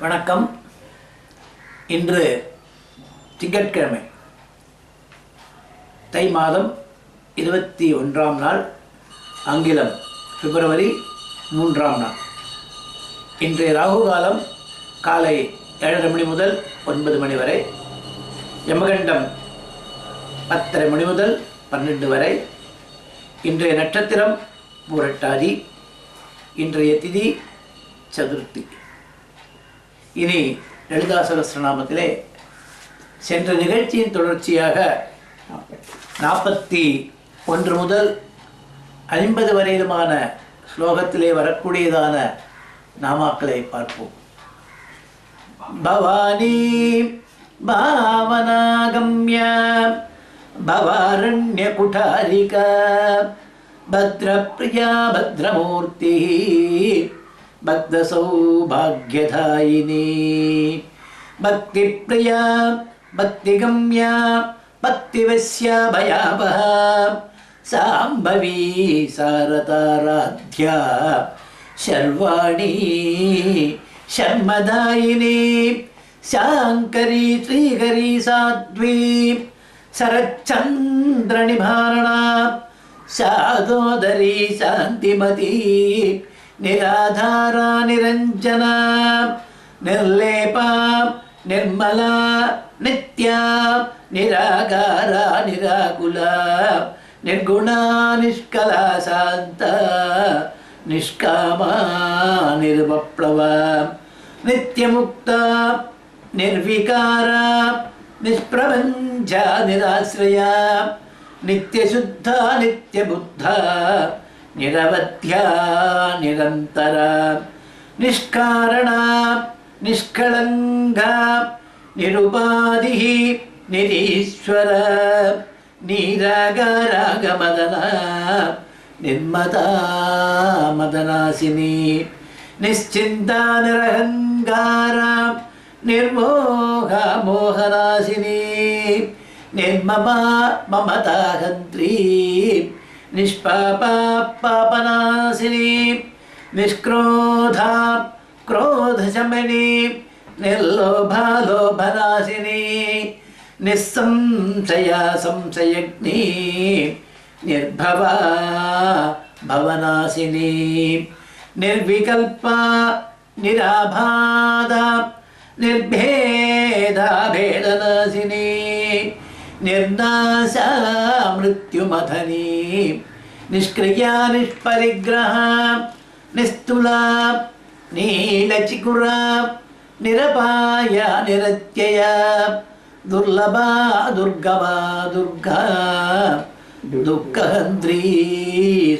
வணக்கம். இன்று திங்கட்கிழமை, தை மாதம் 21ஆம் நாள், ஆங்கிலம் பிப்ரவரி 3ஆம் நாள். இன்றைய ராகு காலம் காலை 7:30 மணி முதல் 9 மணி வரை, யமகண்டம் 10:30 மணி முதல் 12 வரை. இன்றைய நட்சத்திரம் பூரட்டாதி. இன்றைய திதி சதுர்த்தி. இனி லலிதா சகஸ்ரநாமத்திலே சென்ற நிகழ்ச்சியின் தொடர்ச்சியாக 41 முதல் 50 வரையிலுமான ஸ்லோகத்திலே வரக்கூடியதான நாமாக்களை பார்ப்போம். பவானி பாவனாகம்ய பவாரண்ய குடாரிகா பத்ரப்ரியா பத்ரமூர்த்தி பக்த சௌபாக்யதாயினி பக்திப்ரியா பக்திகம்யா பக்திவஸ்யா பயாபஹா சாம்பவி சாரதாராத்யா சர்வாணி சர்மதாயினி சாங்கரி ஸ்ரீகரி சாத்வி சரச்சந்திரநிபாரணா சாதோதரி சாந்திமதி நிராதாரா நிரஞ்சனா நிர்லேபா நிர்மலா நித்யா நிராகாரா நிராகுலா நிர்குணா நிஷ்கலா சாந்தா நிஷ்காமா நிர்வப்ளவா நித்யமுக்தா நிர்விகாரா நிஷ்பிரபஞ்சா நிராஸ்ரயா நித்யசுத்தா நித்யபுத்தா நிரவத்யா நிரந்தரா நிஷ்காரணா நிஷ்களங்கா நிருபாதிஹி நிரீஸ்வர நீராகாராகமதனா நிர்மதா மதனாசினி நிಶ್ಚಿந்தா நிரஹங்காரா நிர்மோகா மோகநாசினி நிர்மமா மமதாஹந்த்ரி நிஷ்பாபா பாபநாசினி நிஷ்க்ரோதா क्रोधशमनी निर्लोभा लोभनाशिनी निस्संशया संशयग्नि निर्भवा भवनाशिनी निर्विकल्पा निराभादा निर्भेदा भेदनाशिनी निर्नाशा मृत्युमथनी निष्क्रिया निष्परिग्रहा निस्तुला नीलचिकुरा निरपाया निरत्यया दुर्लभा दुर्गमा दुर्गा दुःखहन्त्री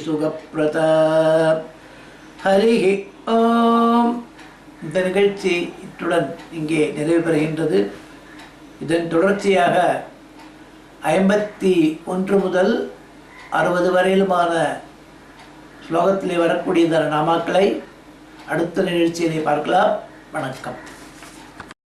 सुखप्रदा. हरि ओम. இந்த நிகழ்ச்சி இத்துடன் இங்கே நிறைவு பெறுகின்றது. இதன் தொடர்ச்சியாக 51 முதல் 60 வரையிலுமான ஸ்லோகத்திலே வரக்கூடிய நாமாக்களை அடுத்த நிகழ்ச்சியிலே பார்க்கலாம். வணக்கம்.